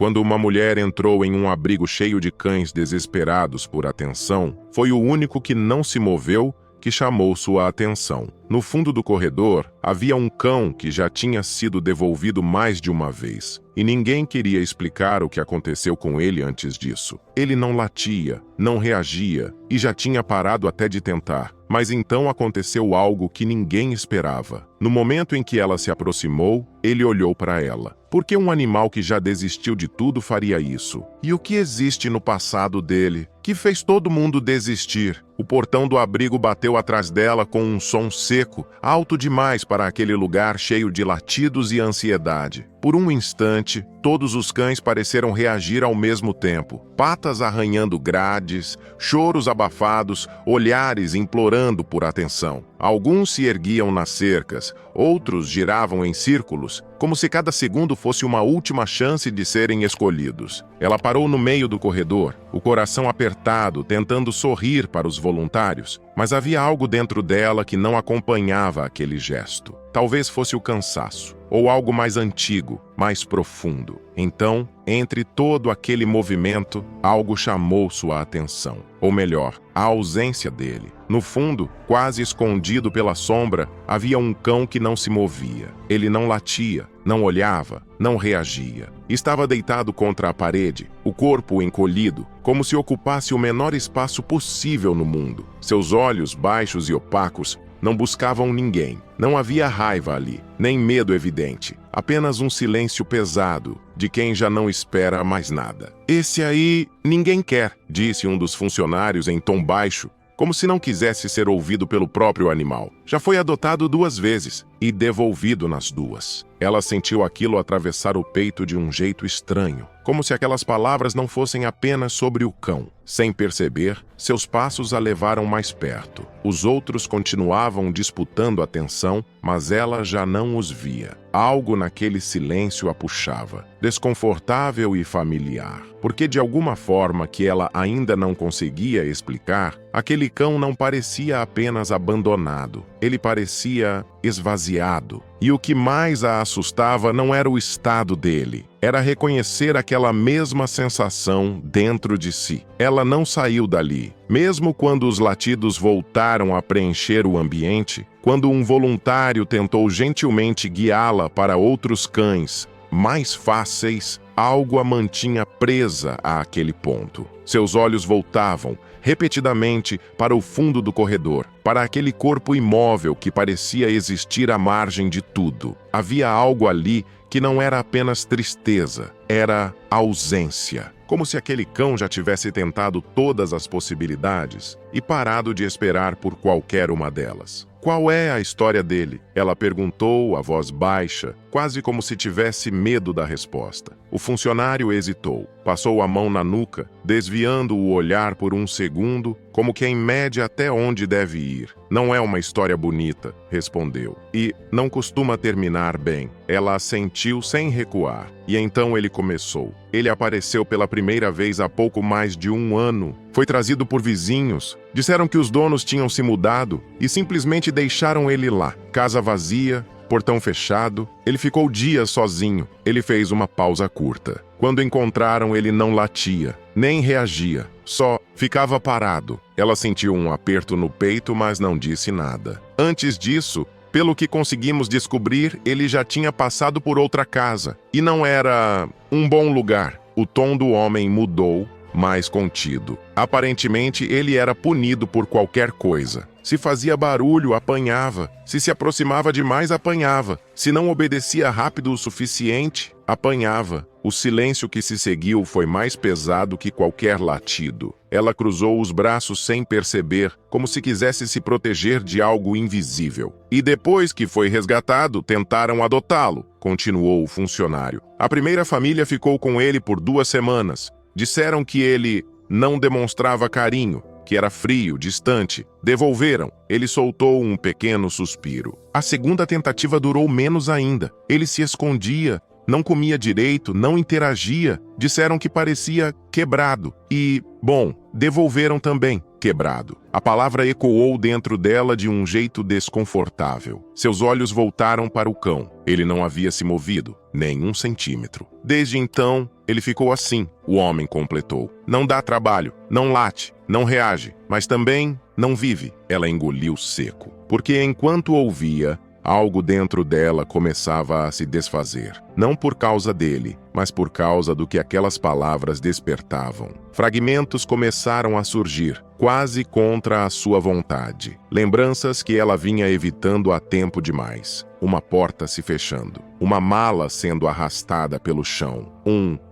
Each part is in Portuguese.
Quando uma mulher entrou em um abrigo cheio de cães desesperados por atenção, foi o único que não se moveu que chamou sua atenção. No fundo do corredor, havia um cão que já tinha sido devolvido mais de uma vez, e ninguém queria explicar o que aconteceu com ele antes disso. Ele não latia, não reagia, e já tinha parado até de tentar. Mas então aconteceu algo que ninguém esperava. No momento em que ela se aproximou, ele olhou para ela. Por que um animal que já desistiu de tudo faria isso? E o que existe no passado dele, que fez todo mundo desistir? O portão do abrigo bateu atrás dela com um som seco, alto demais para aquele lugar cheio de latidos e ansiedade. Por um instante, todos os cães pareceram reagir ao mesmo tempo. Patas arranhando grades, choros abafados, olhares implorando por atenção. Alguns se erguiam nas cercas, outros giravam em círculos, como se cada segundo fosse uma última chance de serem escolhidos. Ela parou no meio do corredor, o coração apertado, tentando sorrir para os voluntários, mas havia algo dentro dela que não acompanhava aquele gesto. Talvez fosse o cansaço, ou algo mais antigo, mais profundo. Então, entre todo aquele movimento, algo chamou sua atenção. Ou melhor, a ausência dele. No fundo, quase escondido pela sombra, havia um cão que não se movia. Ele não latia, não olhava, não reagia. Estava deitado contra a parede, o corpo encolhido, como se ocupasse o menor espaço possível no mundo. Seus olhos baixos e opacos não buscavam ninguém. Não havia raiva ali, nem medo evidente. Apenas um silêncio pesado, de quem já não espera mais nada. "Esse aí ninguém quer", disse um dos funcionários em tom baixo, como se não quisesse ser ouvido pelo próprio animal. Já foi adotado 2 vezes e devolvido nas 2. Ela sentiu aquilo atravessar o peito de um jeito estranho, como se aquelas palavras não fossem apenas sobre o cão. Sem perceber, seus passos a levaram mais perto. Os outros continuavam disputando atenção, mas ela já não os via. Algo naquele silêncio a puxava, desconfortável e familiar, porque de alguma forma que ela ainda não conseguia explicar, aquele cão não parecia apenas abandonado, ele parecia esvaziado. E o que mais a assustava não era o estado dele, era reconhecer aquela mesma sensação dentro de si. Ela não saiu dali. Mesmo quando os latidos voltaram a preencher o ambiente, quando um voluntário tentou gentilmente guiá-la para outros cães mais fáceis, algo a mantinha presa àquele ponto. Seus olhos voltavam, repetidamente, para o fundo do corredor, para aquele corpo imóvel que parecia existir à margem de tudo. Havia algo ali que não era apenas tristeza, era ausência. Como se aquele cão já tivesse tentado todas as possibilidades e parado de esperar por qualquer uma delas. "Qual é a história dele?" ela perguntou, a voz baixa, quase como se tivesse medo da resposta. O funcionário hesitou, passou a mão na nuca, desviando o olhar por um segundo, como quem mede até onde deve ir. "Não é uma história bonita", respondeu. "E não costuma terminar bem." Ela assentiu sem recuar. E então ele começou. Ele apareceu pela primeira vez há pouco mais de 1 ano. Foi trazido por vizinhos. Disseram que os donos tinham se mudado e simplesmente deixaram ele lá. Casa vazia, portão fechado. Ele ficou dias sozinho. Ele fez uma pausa curta. Quando encontraram, ele não latia, nem reagia. Só ficava parado. Ela sentiu um aperto no peito, mas não disse nada. Antes disso, pelo que conseguimos descobrir, ele já tinha passado por outra casa. E não era um bom lugar. O tom do homem mudou, mais contido. Aparentemente, ele era punido por qualquer coisa. Se fazia barulho, apanhava. Se aproximava demais, apanhava. Se não obedecia rápido o suficiente, apanhava. O silêncio que se seguiu foi mais pesado que qualquer latido. Ela cruzou os braços sem perceber, como se quisesse se proteger de algo invisível. "E depois que foi resgatado, tentaram adotá-lo", continuou o funcionário. "A primeira família ficou com ele por 2 semanas. Disseram que ele não demonstrava carinho, que era frio, distante. Devolveram." Ele soltou um pequeno suspiro. "A segunda tentativa durou menos ainda. Ele se escondia, não comia direito, não interagia. Disseram que parecia quebrado. E, bom, devolveram também." quebrado. A palavra ecoou dentro dela de um jeito desconfortável. Seus olhos voltaram para o cão. Ele não havia se movido, nem um centímetro. Desde então, ele ficou assim, o homem completou. Não dá trabalho, não late, não reage, mas também não vive. Ela engoliu seco. Porque enquanto ouvia, algo dentro dela começava a se desfazer. Não por causa dele, mas por causa do que aquelas palavras despertavam. Fragmentos começaram a surgir, quase contra a sua vontade. Lembranças que ela vinha evitando há tempo demais. Uma porta se fechando. Uma mala sendo arrastada pelo chão.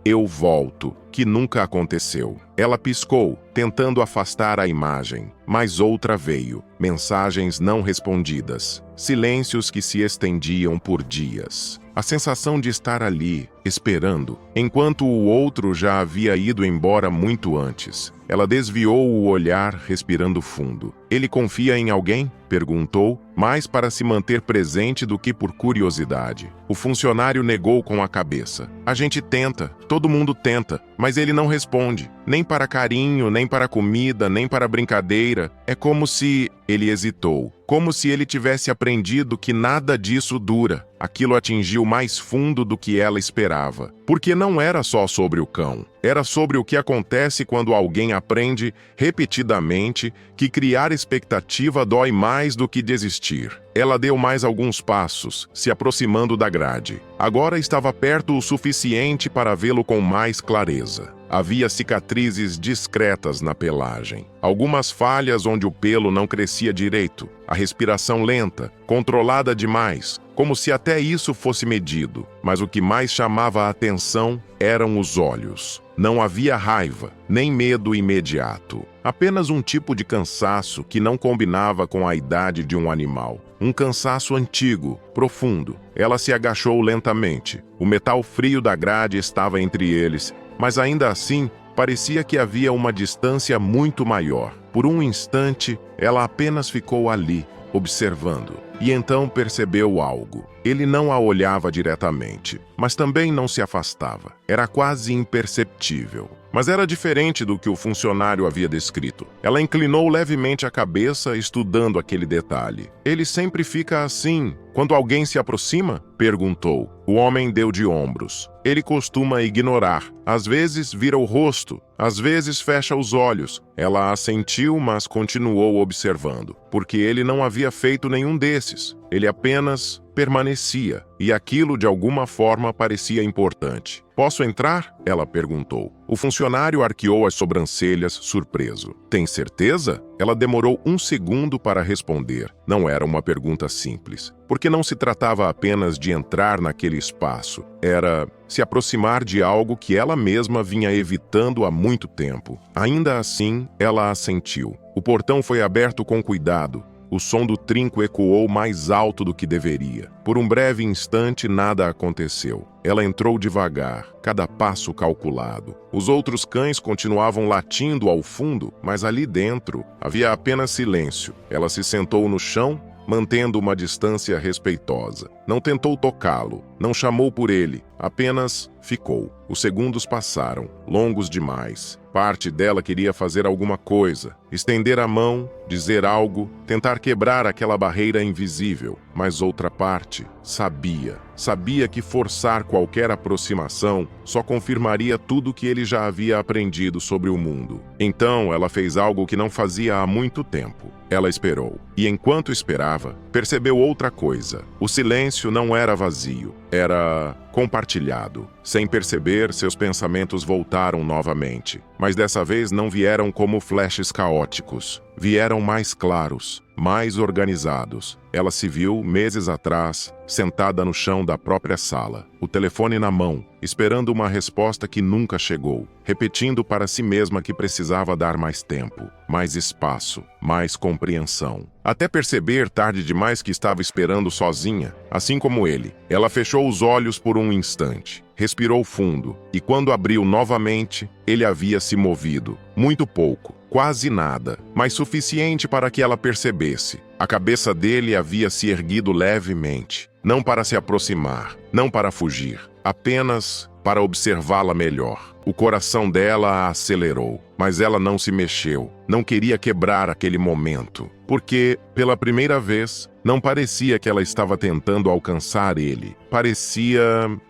Eu volto, que nunca aconteceu. Ela piscou, tentando afastar a imagem, mas outra veio. Mensagens não respondidas. Silêncios que se estendiam por dias. A sensação de estar ali, esperando, enquanto o outro já havia ido embora muito antes. Ela desviou o olhar, respirando fundo. Ele confia em alguém? Perguntou, mais para se manter presente do que por curiosidade. O funcionário negou com a cabeça. A gente tenta, todo mundo tenta, mas ele não responde. Nem para carinho, nem para comida, nem para brincadeira. É como se... Ele hesitou. Como se ele tivesse aprendido que nada disso dura. Aquilo atingiu mais fundo do que ela esperava. Porque não era só sobre o cão. Era sobre o que acontece quando alguém aprende, repetidamente, que criar expectativa dói mais do que desistir. Ela deu mais alguns passos, se aproximando da grade. Agora estava perto o suficiente para vê-lo com mais clareza. Havia cicatrizes discretas na pelagem. Algumas falhas onde o pelo não crescia direito. A respiração lenta, controlada demais, como se até isso fosse medido. Mas o que mais chamava a atenção eram os olhos. Não havia raiva, nem medo imediato. Apenas um tipo de cansaço que não combinava com a idade de um animal. Um cansaço antigo, profundo. Ela se agachou lentamente. O metal frio da grade estava entre eles, mas ainda assim parecia que havia uma distância muito maior. Por um instante, ela apenas ficou ali, observando. E então percebeu algo. Ele não a olhava diretamente, mas também não se afastava. Era quase imperceptível. Mas era diferente do que o funcionário havia descrito. Ela inclinou levemente a cabeça, estudando aquele detalhe. Ele sempre fica assim, quando alguém se aproxima? Perguntou. O homem deu de ombros. Ele costuma ignorar. Às vezes vira o rosto, às vezes fecha os olhos. Ela assentiu, mas continuou observando, porque ele não havia feito nenhum desses. Ele apenas permanecia, e aquilo de alguma forma parecia importante. Posso entrar? Ela perguntou. O funcionário arqueou as sobrancelhas, surpreso. Tem certeza? Ela demorou um segundo para responder. Não era uma pergunta simples, porque não se tratava apenas de entrar naquele espaço. Era se aproximar de algo que ela mesma vinha evitando há muito tempo. Ainda assim, ela assentiu. O portão foi aberto com cuidado. O som do trinco ecoou mais alto do que deveria. Por um breve instante, nada aconteceu. Ela entrou devagar, cada passo calculado. Os outros cães continuavam latindo ao fundo, mas ali dentro havia apenas silêncio. Ela se sentou no chão, mantendo uma distância respeitosa. Não tentou tocá-lo, não chamou por ele, apenas ficou. Os segundos passaram, longos demais. Parte dela queria fazer alguma coisa, estender a mão, dizer algo, tentar quebrar aquela barreira invisível. Mas outra parte sabia que forçar qualquer aproximação só confirmaria tudo que ele já havia aprendido sobre o mundo. Então ela fez algo que não fazia há muito tempo. Ela esperou. E enquanto esperava, percebeu outra coisa. O silêncio não era vazio, era compartilhado. Sem perceber, seus pensamentos voltaram novamente. Mas dessa vez não vieram como flashes caóticos. Vieram mais claros, mais organizados. Ela se viu, meses atrás, sentada no chão da própria sala, o telefone na mão, esperando uma resposta que nunca chegou, repetindo para si mesma que precisava dar mais tempo, mais espaço, mais compreensão. Até perceber tarde demais que estava esperando sozinha, assim como ele. Ela fechou os olhos por um instante, respirou fundo, e quando abriu novamente, ele havia se movido. Muito pouco, quase nada, mas suficiente para que ela percebesse. A cabeça dele havia se erguido levemente, não para se aproximar, não para fugir, apenas para observá-la melhor. O coração dela acelerou, mas ela não se mexeu. Não queria quebrar aquele momento, porque, pela primeira vez, não parecia que ela estava tentando alcançar ele. Parecia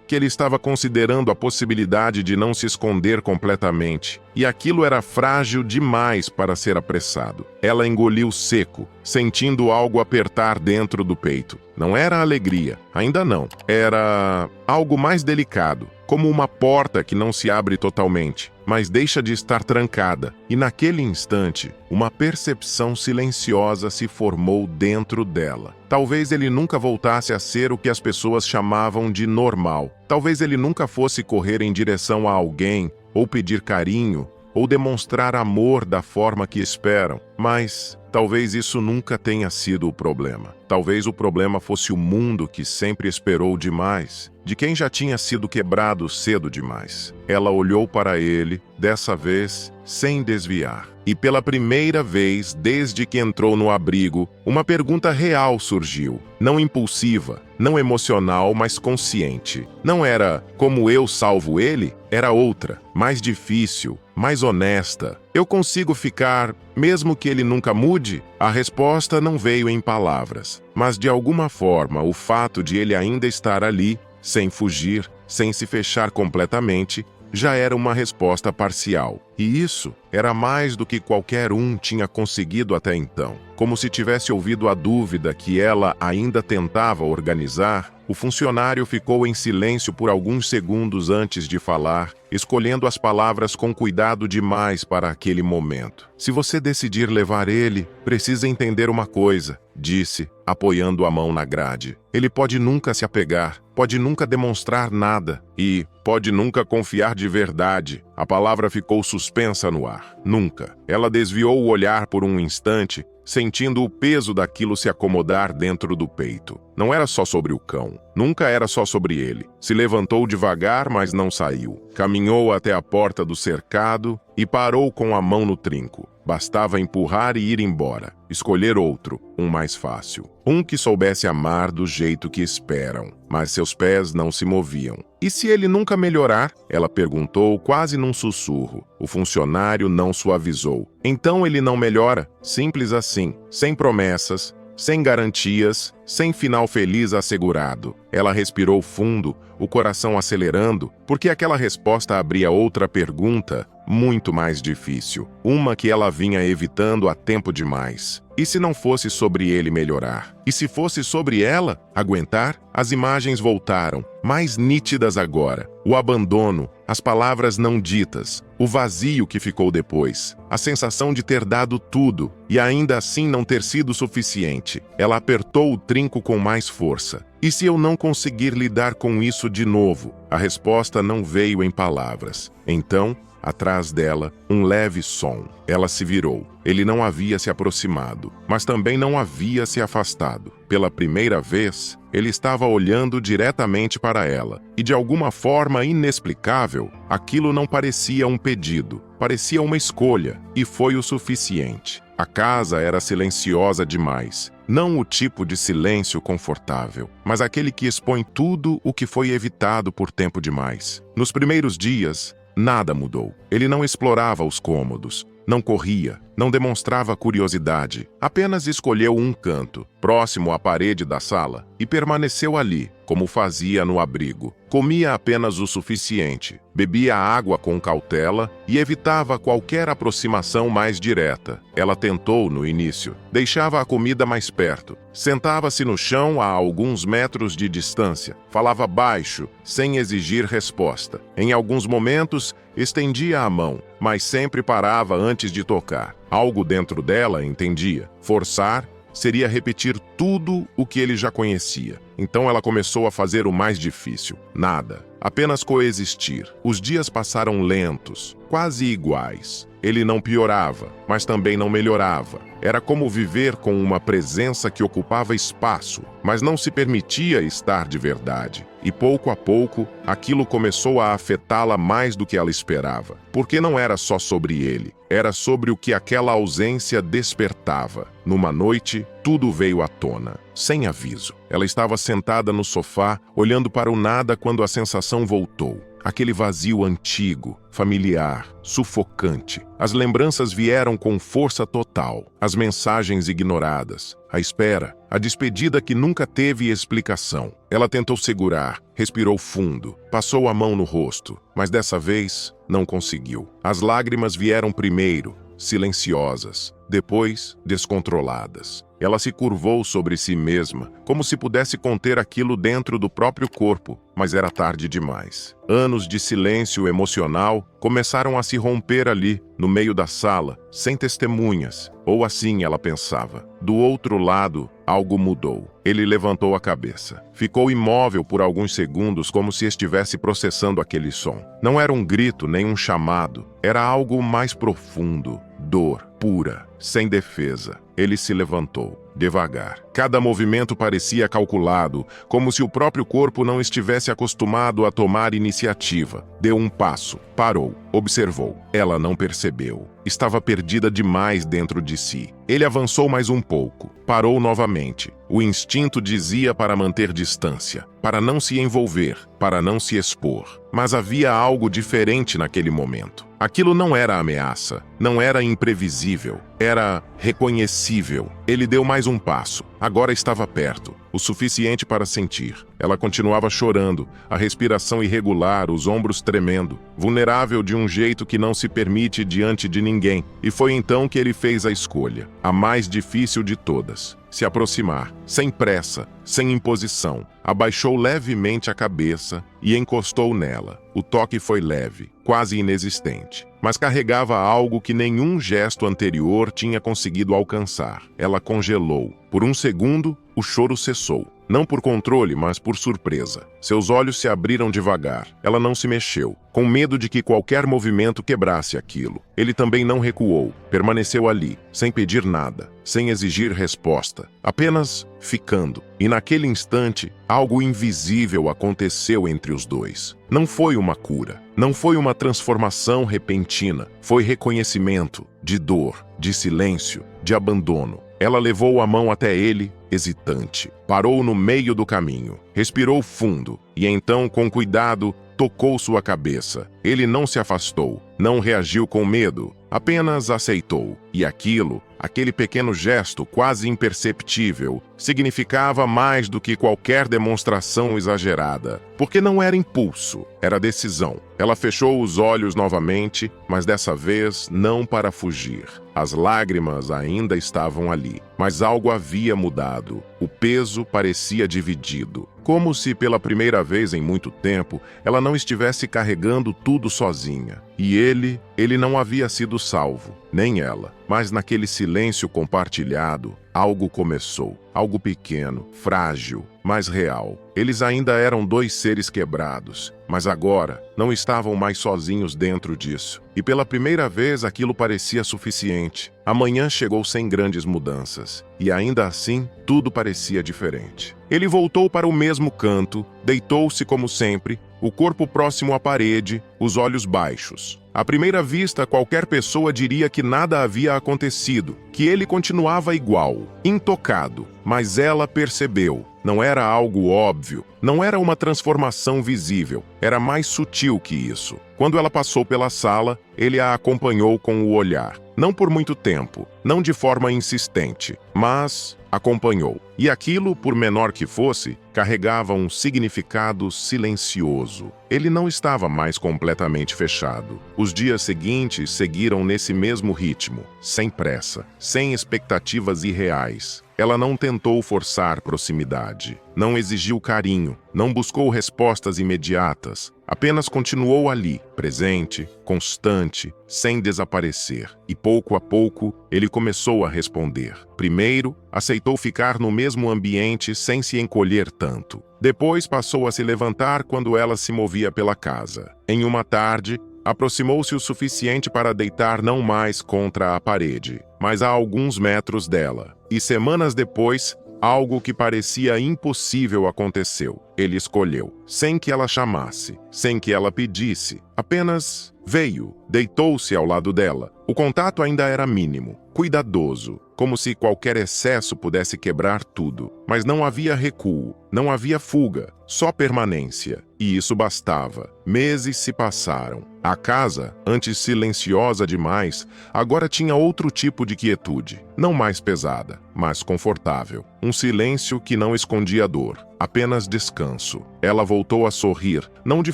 que ele estava considerando a possibilidade de não se esconder completamente, e aquilo era frágil demais para ser apressado. Ela engoliu seco, sentindo algo apertar dentro do peito. Não era alegria, ainda não. Era algo mais delicado, como uma porta que não se abre totalmente, mas deixa de estar trancada. E naquele instante, uma percepção silenciosa se formou dentro dela. Talvez ele nunca voltasse a ser o que as pessoas chamavam de normal. Talvez ele nunca fosse correr em direção a alguém, ou pedir carinho, ou demonstrar amor da forma que esperam. Mas talvez isso nunca tenha sido o problema. Talvez o problema fosse o mundo que sempre esperou demais, de quem já tinha sido quebrado cedo demais. Ela olhou para ele, dessa vez, sem desviar. E pela primeira vez, desde que entrou no abrigo, uma pergunta real surgiu. Não impulsiva, não emocional, mas consciente. Não era como eu salvo ele, era outra, mais difícil, mais honesta. Eu consigo ficar, mesmo que ele nunca mude? A resposta não veio em palavras, mas de alguma forma o fato de ele ainda estar ali, sem fugir, sem se fechar completamente, já era uma resposta parcial. E isso era mais do que qualquer um tinha conseguido até então. Como se tivesse ouvido a dúvida que ela ainda tentava organizar, o funcionário ficou em silêncio por alguns segundos antes de falar, escolhendo as palavras com cuidado demais para aquele momento. Se você decidir levar ele, precisa entender uma coisa, disse, apoiando a mão na grade. Ele pode nunca se apegar, pode nunca demonstrar nada e pode nunca confiar de verdade. A palavra ficou suspensa no ar. Nunca. Ela desviou o olhar por um instante, sentindo o peso daquilo se acomodar dentro do peito. Não era só sobre o cão. Nunca era só sobre ele. Se levantou devagar, mas não saiu. Caminhou até a porta do cercado e parou com a mão no trinco. Bastava empurrar e ir embora. Escolher outro, um mais fácil. Um que soubesse amar do jeito que esperam. Mas seus pés não se moviam. E se ele nunca melhorar? Ela perguntou quase num sussurro. O funcionário não suavizou. Então ele não melhora? Simples assim. Sem promessas, sem garantias, sem final feliz assegurado. Ela respirou fundo, o coração acelerando, porque aquela resposta abria outra pergunta, muito mais difícil. Uma que ela vinha evitando há tempo demais. E se não fosse sobre ele melhorar? E se fosse sobre ela aguentar? As imagens voltaram, mais nítidas agora. O abandono, as palavras não ditas, o vazio que ficou depois, a sensação de ter dado tudo e ainda assim não ter sido suficiente. Ela apertou o trinco com mais força. E se eu não conseguir lidar com isso de novo? A resposta não veio em palavras. Então, atrás dela, um leve som. Ela se virou. Ele não havia se aproximado, mas também não havia se afastado. Pela primeira vez, ele estava olhando diretamente para ela. E de alguma forma inexplicável, aquilo não parecia um pedido. Parecia uma escolha, e foi o suficiente. A casa era silenciosa demais. Não o tipo de silêncio confortável, mas aquele que expõe tudo o que foi evitado por tempo demais. Nos primeiros dias, nada mudou. Ele não explorava os cômodos, não corria, não demonstrava curiosidade. Apenas escolheu um canto, próximo à parede da sala, e permaneceu ali, como fazia no abrigo. Comia apenas o suficiente, bebia água com cautela e evitava qualquer aproximação mais direta. Ela tentou no início. Deixava a comida mais perto. Sentava-se no chão a alguns metros de distância. Falava baixo, sem exigir resposta. Em alguns momentos, estendia a mão, mas sempre parava antes de tocar. Algo dentro dela entendia. Forçar seria repetir tudo o que ele já conhecia. Então ela começou a fazer o mais difícil. Nada. Apenas coexistir. Os dias passaram lentos, quase iguais. Ele não piorava, mas também não melhorava. Era como viver com uma presença que ocupava espaço, mas não se permitia estar de verdade. E pouco a pouco, aquilo começou a afetá-la mais do que ela esperava. Porque não era só sobre ele, era sobre o que aquela ausência despertava. Numa noite, tudo veio à tona, sem aviso. Ela estava sentada no sofá, olhando para o nada quando a sensação voltou. aquele vazio antigo, familiar, sufocante. As lembranças vieram com força total, as mensagens ignoradas, a espera, a despedida que nunca teve explicação. Ela tentou segurar, respirou fundo, passou a mão no rosto, mas dessa vez não conseguiu. As lágrimas vieram primeiro, silenciosas, depois descontroladas. Ela se curvou sobre si mesma, como se pudesse conter aquilo dentro do próprio corpo, mas era tarde demais. Anos de silêncio emocional começaram a se romper ali, no meio da sala, sem testemunhas, ou assim ela pensava. Do outro lado, algo mudou. Ele levantou a cabeça. Ficou imóvel por alguns segundos, como se estivesse processando aquele som. Não era um grito nem um chamado, era algo mais profundo, dor pura, sem defesa. Ele se levantou, devagar. Cada movimento parecia calculado, como se o próprio corpo não estivesse acostumado a tomar iniciativa. Deu um passo, parou, observou. Ela não percebeu. Estava perdida demais dentro de si. Ele avançou mais um pouco, parou novamente. O instinto dizia para manter distância, para não se envolver, para não se expor. Mas havia algo diferente naquele momento. Aquilo não era ameaça, não era imprevisível, era reconhecível. Ele deu mais um passo. Agora estava perto, o suficiente para sentir. Ela continuava chorando, a respiração irregular, os ombros tremendo, vulnerável de um jeito que não se permite diante de ninguém. E foi então que ele fez a escolha, a mais difícil de todas. Se aproximar, sem pressa, sem imposição. Abaixou levemente a cabeça e encostou nela. O toque foi leve, quase inexistente, mas carregava algo que nenhum gesto anterior tinha conseguido alcançar. Ela congelou. Por um segundo, o choro cessou. Não por controle, mas por surpresa. Seus olhos se abriram devagar. Ela não se mexeu, com medo de que qualquer movimento quebrasse aquilo. Ele também não recuou. Permaneceu ali, sem pedir nada, sem exigir resposta, apenas ficando. E naquele instante, algo invisível aconteceu entre os dois. Não foi uma cura, não foi uma transformação repentina, foi reconhecimento de dor, de silêncio, de abandono. Ela levou a mão até ele, hesitante. Parou no meio do caminho, respirou fundo e então, com cuidado, tocou sua cabeça. Ele não se afastou, não reagiu com medo, apenas aceitou. E aquele pequeno gesto quase imperceptível, significava mais do que qualquer demonstração exagerada. Porque não era impulso, era decisão. Ela fechou os olhos novamente, mas dessa vez não para fugir. As lágrimas ainda estavam ali, mas algo havia mudado. O peso parecia dividido. Como se pela primeira vez em muito tempo, ela não estivesse carregando tudo sozinha. E ele não havia sido salvo, nem ela. Mas naquele silêncio compartilhado, algo começou. Algo pequeno, frágil, mas real. Eles ainda eram dois seres quebrados, mas agora não estavam mais sozinhos dentro disso. E pela primeira vez aquilo parecia suficiente. Amanhã chegou sem grandes mudanças, e ainda assim tudo parecia diferente. Ele voltou para o mesmo canto, deitou-se como sempre, o corpo próximo à parede, os olhos baixos. À primeira vista, qualquer pessoa diria que nada havia acontecido, que ele continuava igual, intocado. Mas ela percebeu. Não era algo óbvio, não era uma transformação visível, era mais sutil que isso. Quando ela passou pela sala, ele a acompanhou com o olhar. Não por muito tempo, não de forma insistente, mas acompanhou. E aquilo, por menor que fosse, carregava um significado silencioso. Ele não estava mais completamente fechado. Os dias seguintes seguiram nesse mesmo ritmo, sem pressa, sem expectativas irreais. Ela não tentou forçar proximidade, não exigiu carinho, não buscou respostas imediatas. Apenas continuou ali, presente, constante, sem desaparecer. E pouco a pouco, ele começou a responder. Primeiro, aceitou ficar no mesmo ambiente sem se encolher tanto. Depois passou a se levantar quando ela se movia pela casa. Em uma tarde, aproximou-se o suficiente para deitar não mais contra a parede, mas a alguns metros dela. E semanas depois, algo que parecia impossível aconteceu. ele escolheu, sem que ela chamasse, sem que ela pedisse. Apenas veio, deitou-se ao lado dela. O contato ainda era mínimo, cuidadoso, como se qualquer excesso pudesse quebrar tudo. Mas não havia recuo, não havia fuga, só permanência. E isso bastava. Meses se passaram. A casa, antes silenciosa demais, agora tinha outro tipo de quietude. Não mais pesada, mas confortável. Um silêncio que não escondia dor, apenas descanso. Ela voltou a sorrir, não de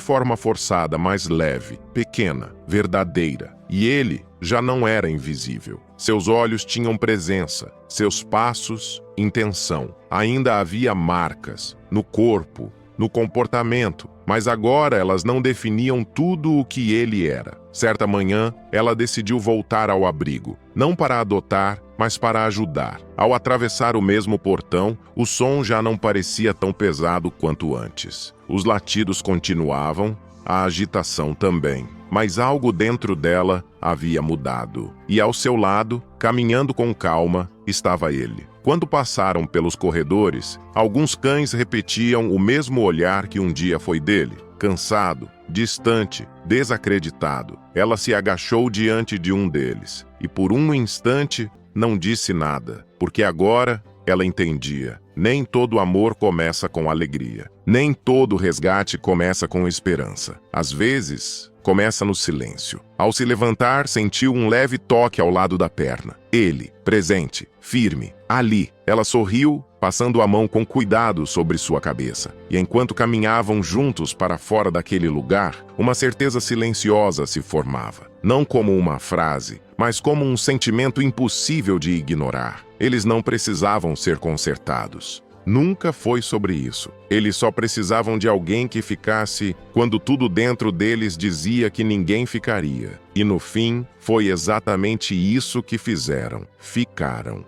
forma forçada, mas leve, pequena, verdadeira. E ele já não era invisível. Seus olhos tinham presença, seus passos, intenção. Ainda havia marcas, no corpo, no comportamento, mas agora elas não definiam tudo o que ele era. Certa manhã, ela decidiu voltar ao abrigo, não para adotar, mas para ajudar. Ao atravessar o mesmo portão, o som já não parecia tão pesado quanto antes. Os latidos continuavam, a agitação também. Mas algo dentro dela havia mudado. E ao seu lado, caminhando com calma, estava ele. Quando passaram pelos corredores, alguns cães repetiam o mesmo olhar que um dia foi dele. Cansado, distante, desacreditado. Ela se agachou diante de um deles. E por um instante, não disse nada. Porque agora ela entendia. Nem todo amor começa com alegria. Nem todo resgate começa com esperança. Às vezes, começa no silêncio. Ao se levantar, sentiu um leve toque ao lado da perna. Ele, presente, firme, ali. Ela sorriu, passando a mão com cuidado sobre sua cabeça. E enquanto caminhavam juntos para fora daquele lugar, uma certeza silenciosa se formava. Não como uma frase, mas como um sentimento impossível de ignorar. Eles não precisavam ser consertados. Nunca foi sobre isso. Eles só precisavam de alguém que ficasse quando tudo dentro deles dizia que ninguém ficaria. E no fim, foi exatamente isso que fizeram. Ficaram.